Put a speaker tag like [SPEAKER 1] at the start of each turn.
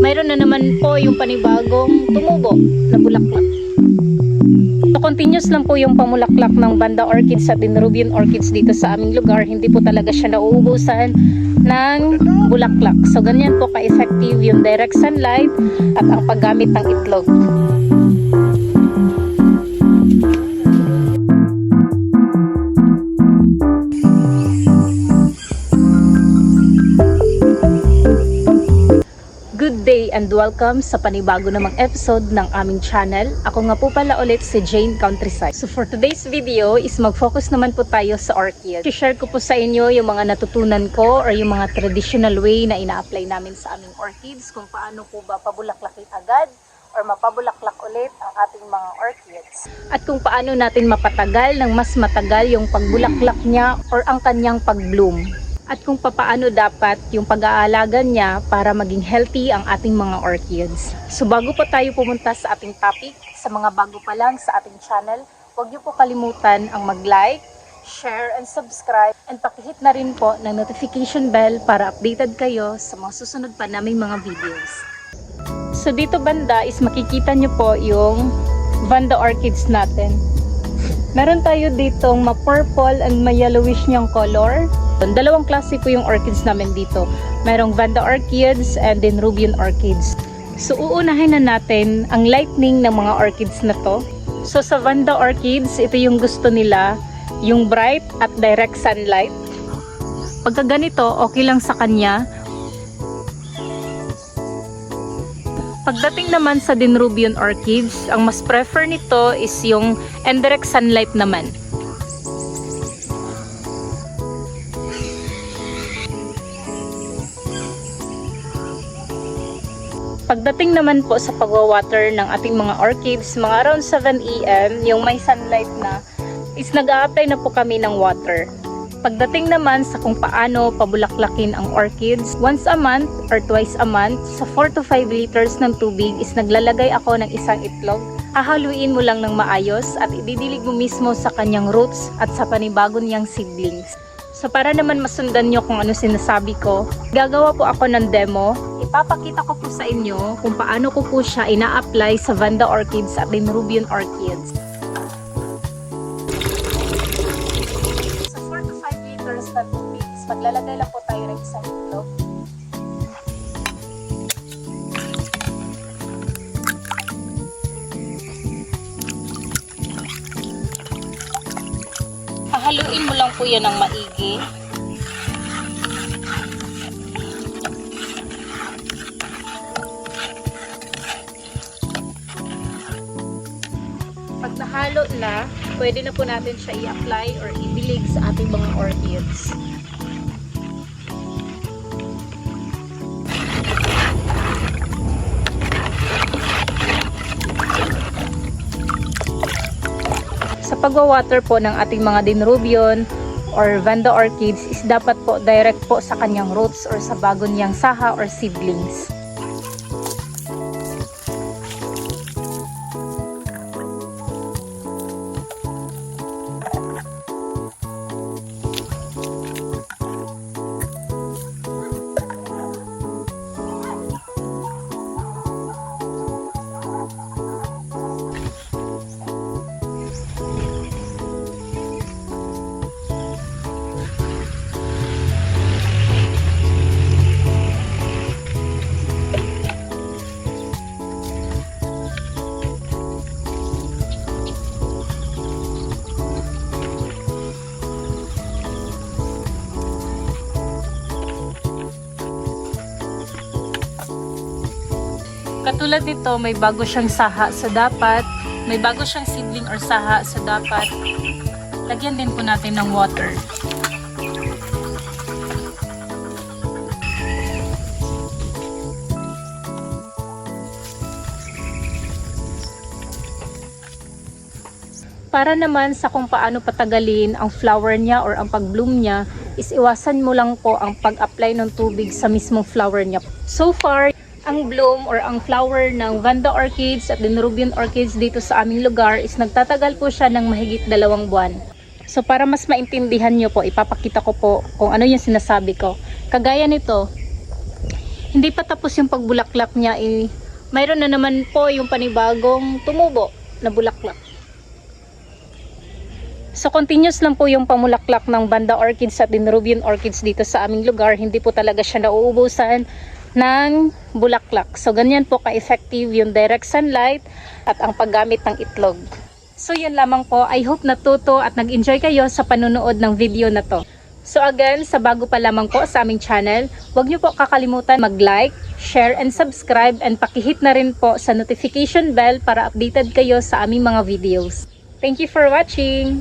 [SPEAKER 1] mayroon na naman po yung panibagong tumubo na bulaklak. So continuous lang po yung pamulaklak ng Vanda orchids at Denerubian orchids dito sa aming lugar. Hindi po talaga siya nauubusan ng bulaklak. So ganyan po ka-effective yung direct sunlight at ang paggamit ng itlog. Good day and welcome sa panibago namang episode ng aming channel. Ako nga po pala ulit si Jane Countryside. So for today's video is mag-focus naman po tayo sa orchid. I-share ko po sa inyo yung mga natutunan ko or yung mga traditional way na ina-apply namin sa aming orchids, kung paano po ba pabulaklakin agad or mapabulaklak ulit ang ating mga orchids. At kung paano natin mapatagal ng mas matagal yung pagbulaklak niya or ang kanyang pag-bloom. At kung paano dapat yung pag-aalaga niya para maging healthy ang ating mga orchids. So bago pa tayo pumunta sa ating topic, sa mga bago pa lang sa ating channel, huwag niyo po kalimutan ang mag-like, share, and subscribe. And pakihit na rin po ng notification bell para updated kayo sa mga susunod pa naming mga videos. So dito banda is makikita niyo po yung Vanda orchids natin. Meron tayo ditong ma-purple and ma-yellowish niyang color. Dalawang klase po yung orchids namin dito. Merong Vanda orchids and Denerubian orchids. So uunahin na natin ang lightning ng mga orchids na to. So sa Vanda orchids, ito yung gusto nila, yung bright at direct sunlight. Pagka ganito, okay lang sa kanya. Pagdating naman sa Denerubian orchids, ang mas prefer nito is yung indirect sunlight naman. Pagdating naman po sa pagwawater ng ating mga orchids, mga around 7 AM, yung may sunlight na, is nag-a-apply na po kami ng water. Pagdating naman sa kung paano pabulaklakin ang orchids, once a month or twice a month, sa 4 to 5 liters ng tubig is naglalagay ako ng isang itlog. Hahaluin mo lang ng maayos at ididilig mo mismo sa kanyang roots at sa panibago niyang seedlings. So para naman masundan nyo kung ano sinasabi ko, gagawa po ako ng demo. Ipapakita ko po sa inyo kung paano ko po siya ina-apply sa Vanda orchids at Denerubian orchids. Sa 4 to 5 liters na tubig, maglalagay lang po tayo ng isang itlog. Haluin mo lang po yan ng maigi. Pag nahalo na, pwede na po natin siya i-apply or ibilig sa ating mga orchids. Sa pagwa-water po ng ating mga Denerubian or Vanda orchids is dapat po direct po sa kanyang roots or sa bago niyang saha or seedlings. Katulad nito, may bago siyang saha sa dapat, may bago siyang seedling or saha sa dapat. Lagyan din po natin ng water. Para naman sa kung paano patagalin ang flower niya or ang pag-bloom niya, is iwasan mo lang po ang pag-apply ng tubig sa mismong flower niya. So far, ang bloom or ang flower ng Vanda orchids at Denerubian orchids dito sa aming lugar is nagtatagal po siya ng mahigit 2 buwan. So para mas maintindihan nyo po, ipapakita ko po kung ano yung sinasabi ko. Kagaya nito, hindi pa tapos yung pagbulaklak niya, mayroon na naman po yung panibagong tumubo na bulaklak. So continuous lang po yung pamulaklak ng Banda Orchids at Denrubian Orchids dito sa aming lugar. Hindi po talaga siya nauubusan ng bulaklak. So ganyan po ka-effective yung direct sunlight at ang paggamit ng itlog. So yun lamang po. I hope natuto at nag-enjoy kayo sa panunood ng video na to. So again, sa bago pa lamang po sa aming channel, huwag niyo po kakalimutan mag-like, share, and subscribe, and pakihit na rin po sa notification bell para updated kayo sa aming mga videos. Thank you for watching!